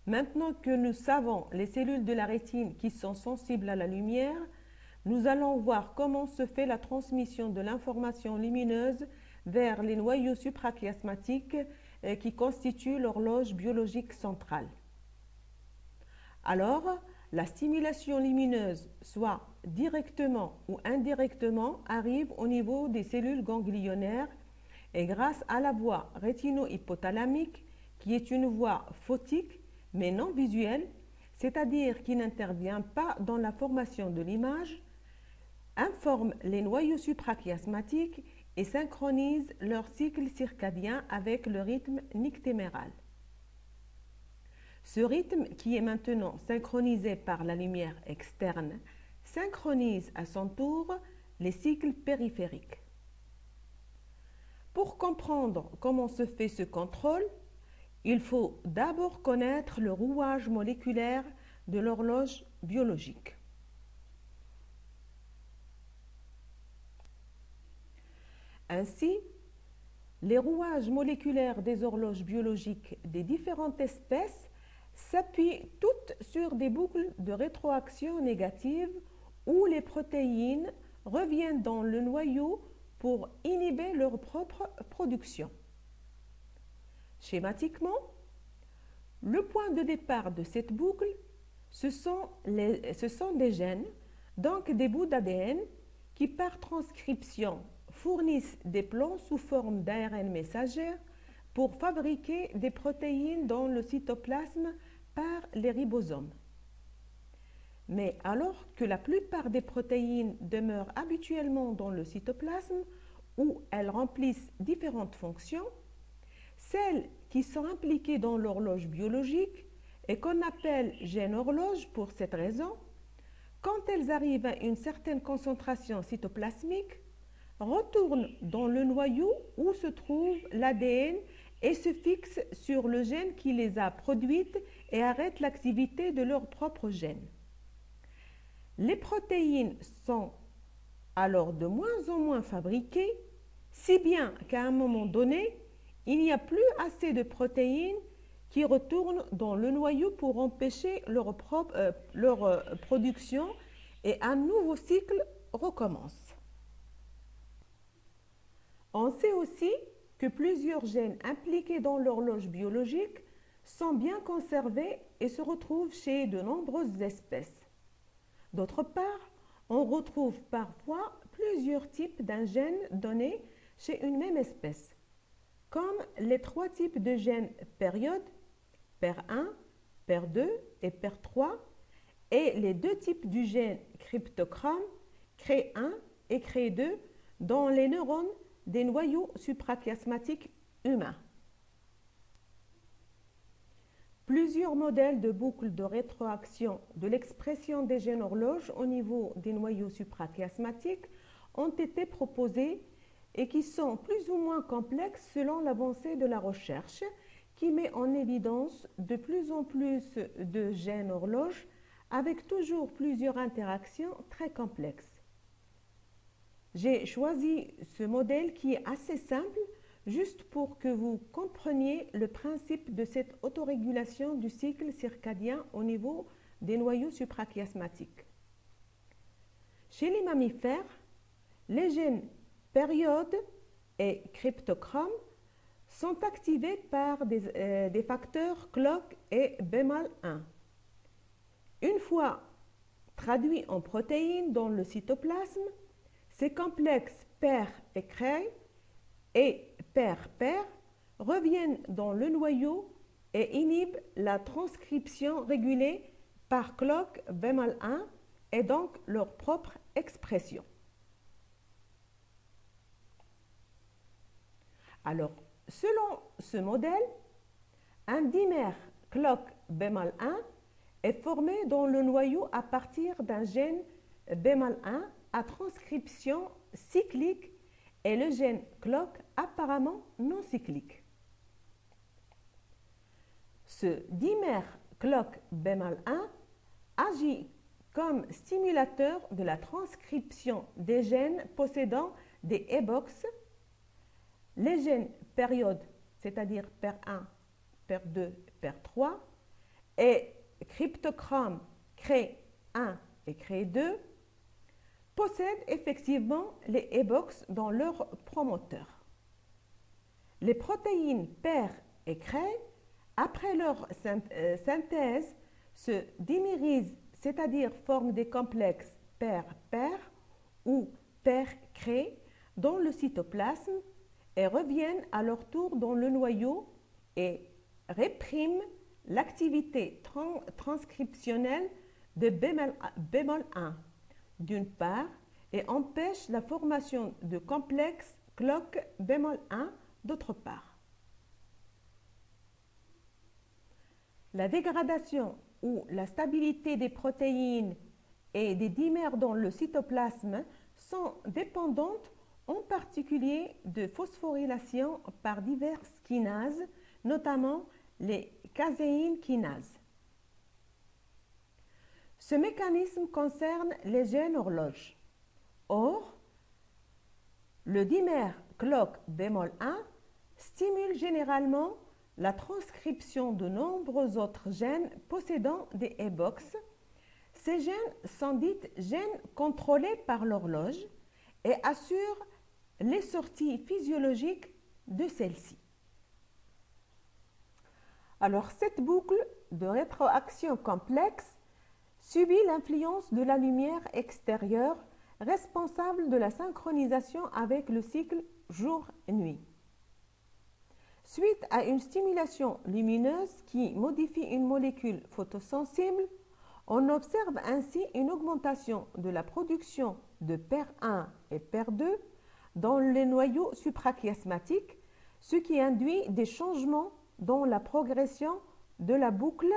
Maintenant que nous savons les cellules de la rétine qui sont sensibles à la lumière, nous allons voir comment se fait la transmission de l'information lumineuse vers les noyaux suprachiasmatiques qui constituent l'horloge biologique centrale. Alors, la stimulation lumineuse, soit directement ou indirectement, arrive au niveau des cellules ganglionnaires et grâce à la voie rétino-hypothalamique, qui est une voie photique mais non visuelle, c'est-à-dire qui n'intervient pas dans la formation de l'image, informe les noyaux suprachiasmatiques et synchronise leur cycle circadien avec le rythme nictéméral. Ce rythme, qui est maintenant synchronisé par la lumière externe, synchronise à son tour les cycles périphériques. Pour comprendre comment se fait ce contrôle, il faut d'abord connaître le rouage moléculaire de l'horloge biologique. Ainsi, les rouages moléculaires des horloges biologiques des différentes espèces s'appuient toutes sur des boucles de rétroaction négative où les protéines reviennent dans le noyau pour inhiber leur propre production. Schématiquement, le point de départ de cette boucle, ce sont des gènes, donc des bouts d'ADN, qui par transcription fournissent des plans sous forme d'ARN messager pour fabriquer des protéines dans le cytoplasme par les ribosomes. Mais alors que la plupart des protéines demeurent habituellement dans le cytoplasme où elles remplissent différentes fonctions, celles qui sont impliquées dans l'horloge biologique et qu'on appelle gènes horloge pour cette raison, quand elles arrivent à une certaine concentration cytoplasmique, retournent dans le noyau où se trouve l'ADN et se fixent sur le gène qui les a produites et arrêtent l'activité de leur propre gène. Les protéines sont alors de moins en moins fabriquées, si bien qu'à un moment donné, il n'y a plus assez de protéines qui retournent dans le noyau pour empêcher leur production et un nouveau cycle recommence. On sait aussi que plusieurs gènes impliqués dans l'horloge biologique sont bien conservés et se retrouvent chez de nombreuses espèces. D'autre part, on retrouve parfois plusieurs types d'un gène donné chez une même espèce, comme les 3 types de gènes période, PER1, PER2 et PER3, et les 2 types du gène cryptochrome, CRE1 et CRE2, dans les neurones des noyaux suprachiasmatiques humains. Plusieurs modèles de boucles de rétroaction de l'expression des gènes horloges au niveau des noyaux suprachiasmatiques ont été proposés et qui sont plus ou moins complexes selon l'avancée de la recherche, qui met en évidence de plus en plus de gènes horloges avec toujours plusieurs interactions très complexes. J'ai choisi ce modèle qui est assez simple, juste pour que vous compreniez le principe de cette autorégulation du cycle circadien au niveau des noyaux suprachiasmatiques. Chez les mammifères, les gènes période et cryptochrome sont activés par des facteurs clock et BMAL1. Une fois traduits en protéines dans le cytoplasme, ces complexes PER et CRE et PER-PER reviennent dans le noyau et inhibent la transcription régulée par clock BMAL1 et donc leur propre expression. Alors, selon ce modèle, un dimère clock BMAL1 est formé dans le noyau à partir d'un gène BMAL1 à transcription cyclique et le gène clock apparemment non cyclique. Ce dimère clock BMAL1 agit comme stimulateur de la transcription des gènes possédant des EBOX, les gènes période, c'est-à-dire PER1, PER2, PER3, et cryptogramme CRE1 et CRE2 possèdent effectivement les e-box dans leur promoteur. Les protéines PER et CRE, après leur synthèse, se dimérisent, c'est-à-dire forment des complexes PER-PER ou PER-CRE dans le cytoplasme et reviennent à leur tour dans le noyau et répriment l'activité transcriptionnelle de bémol 1 d'une part et empêchent la formation de complexes clock bémol 1 d'autre part. La dégradation ou la stabilité des protéines et des dimères dans le cytoplasme sont dépendantes en particulier de phosphorylation par diverses kinases, notamment les caséines kinases. Ce mécanisme concerne les gènes horloges. Or, le dimère clock bémol 1 stimule généralement la transcription de nombreux autres gènes possédant des e-box. Ces gènes sont dits gènes contrôlés par l'horloge et assurent les sorties physiologiques de celle-ci. Alors, cette boucle de rétroaction complexe subit l'influence de la lumière extérieure responsable de la synchronisation avec le cycle jour-nuit. Suite à une stimulation lumineuse qui modifie une molécule photosensible, on observe ainsi une augmentation de la production de PER1 et PER2 dans les noyaux suprachiasmatiques, ce qui induit des changements dans la progression de la boucle.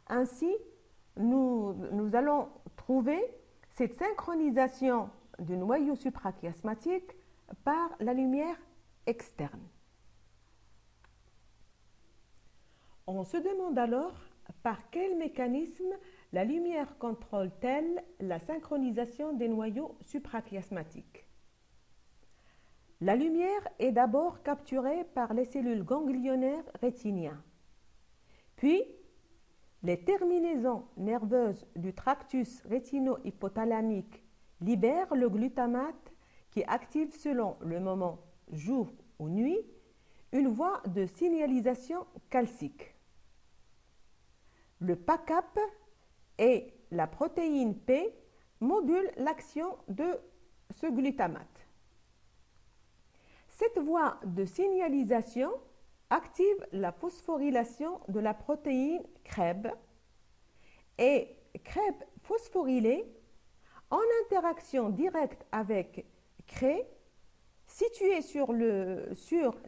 Ainsi, nous allons trouver cette synchronisation du noyau suprachiasmatique par la lumière externe. On se demande alors par quel mécanisme la lumière contrôle-t-elle la synchronisation des noyaux suprachiasmatiques. La lumière est d'abord capturée par les cellules ganglionnaires rétiniens. Puis, les terminaisons nerveuses du tractus rétino-hypothalamique libèrent le glutamate qui active selon le moment jour ou nuit une voie de signalisation calcique. Le PACAP et la protéine P modulent l'action de ce glutamate. Cette voie de signalisation active la phosphorylation de la protéine CREB et CREB phosphorylée en interaction directe avec CRE située sur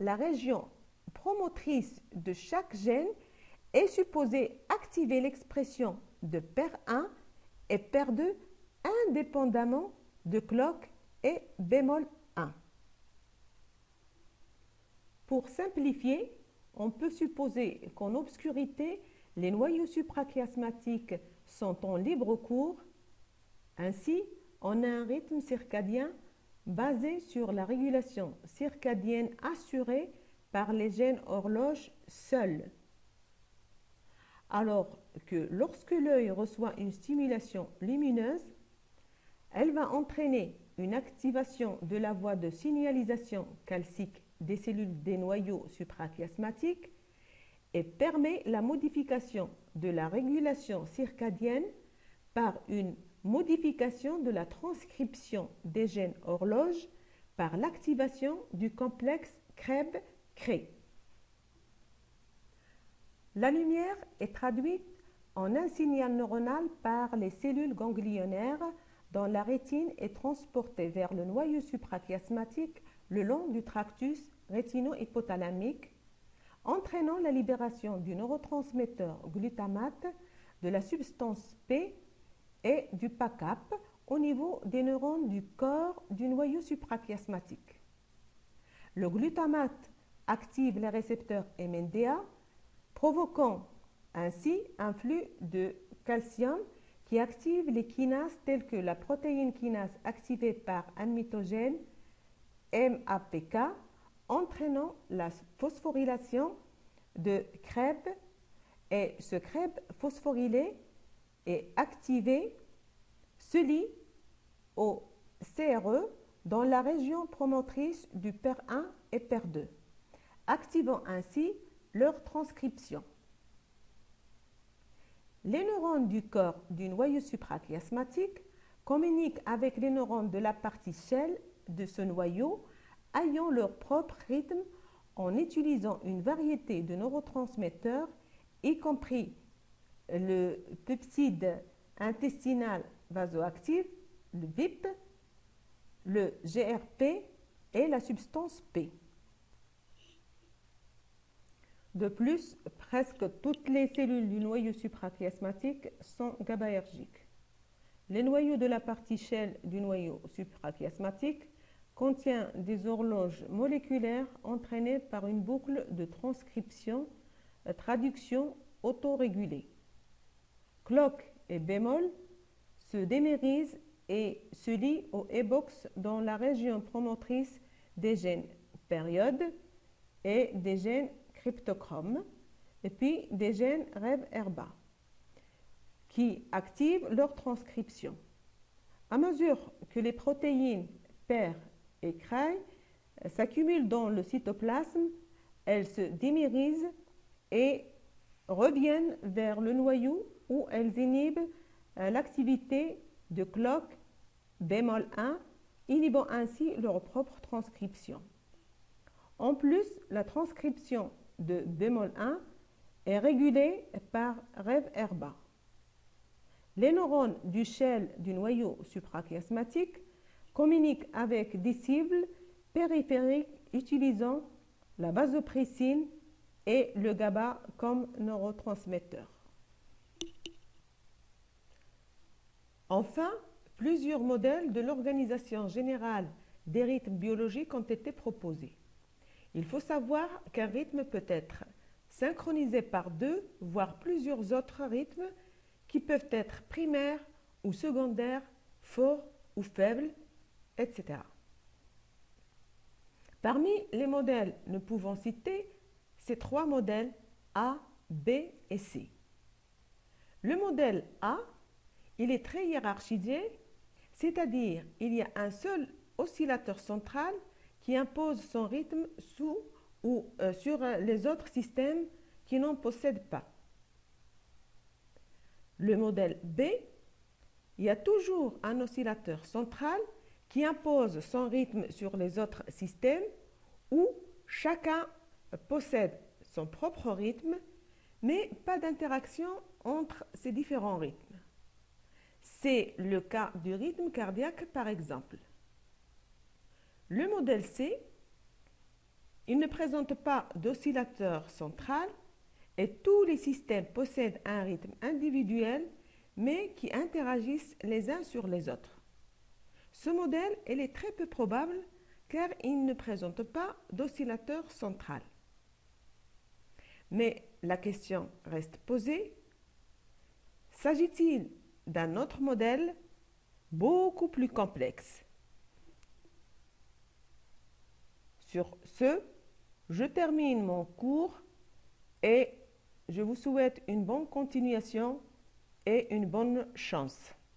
la région promotrice de chaque gène est supposée activer l'expression de PER1 et PER2 indépendamment de clock et bémol 1. Pour simplifier, on peut supposer qu'en obscurité, les noyaux suprachiasmatiques sont en libre cours. Ainsi, on a un rythme circadien basé sur la régulation circadienne assurée par les gènes horloges seuls. Alors que lorsque l'œil reçoit une stimulation lumineuse, elle va entraîner une activation de la voie de signalisation calcique des cellules des noyaux suprachiasmatiques et permet la modification de la régulation circadienne par une modification de la transcription des gènes horloges par l'activation du complexe CREB-CRE. La lumière est traduite en un signal neuronal par les cellules ganglionnaires dont la rétine est transportée vers le noyau suprachiasmatique le long du tractus rétino-hypothalamique, entraînant la libération du neurotransmetteur glutamate, de la substance P et du PACAP au niveau des neurones du corps du noyau suprachiasmatique. Le glutamate active les récepteurs NMDA, provoquant ainsi un flux de calcium qui active les kinases telles que la protéine kinase activée par un mitogène MAPK, entraînant la phosphorylation de CREB et ce crêpe phosphorylé est activé, se lie au CRE dans la région promotrice du PER1 et PER2, activant ainsi leur transcription. Les neurones du corps du noyau suprachiasmatique communiquent avec les neurones de la partie shell de ce noyau ayant leur propre rythme en utilisant une variété de neurotransmetteurs, y compris le peptide intestinal vasoactif, le VIP, le GRP et la substance P. De plus, presque toutes les cellules du noyau suprachiasmatique sont GABAergiques. Les noyaux de la partie shell du noyau suprachiasmatique contient des horloges moléculaires entraînées par une boucle de traduction autorégulée. Clock et bémol se démérisent et se lient au E-box dans la région promotrice des gènes période et des gènes cryptochrome et puis des gènes REV-HERBA qui activent leur transcription. À mesure que les protéines PER et CRY s'accumulent dans le cytoplasme, elles se dimérisent et reviennent vers le noyau où elles inhibent l'activité de clock bémol 1, inhibant ainsi leur propre transcription. En plus, la transcription de bémol 1 est régulée par REV-HERBA. Les neurones du shell du noyau suprachiasmatique communiquent avec des cibles périphériques utilisant la vasopressine et le GABA comme neurotransmetteurs. Enfin, plusieurs modèles de l'organisation générale des rythmes biologiques ont été proposés. Il faut savoir qu'un rythme peut être synchronisé par deux, voire plusieurs autres rythmes qui peuvent être primaires ou secondaires, forts ou faibles, etc. Parmi les modèles, nous pouvons citer ces trois modèles A, B et C. Le modèle A, il est très hiérarchisé, c'est-à-dire il y a un seul oscillateur central qui impose son rythme sur les autres systèmes qui n'en possèdent pas. Le modèle B, il y a toujours un oscillateur central qui impose son rythme sur les autres systèmes où chacun possède son propre rythme, mais pas d'interaction entre ces différents rythmes. C'est le cas du rythme cardiaque par exemple. Le modèle C, il ne présente pas d'oscillateur central et tous les systèmes possèdent un rythme individuel mais qui interagissent les uns sur les autres. Ce modèle il est très peu probable car il ne présente pas d'oscillateur central. Mais la question reste posée, s'agit-il d'un autre modèle beaucoup plus complexe? Sur ce, je termine mon cours et je vous souhaite une bonne continuation et une bonne chance.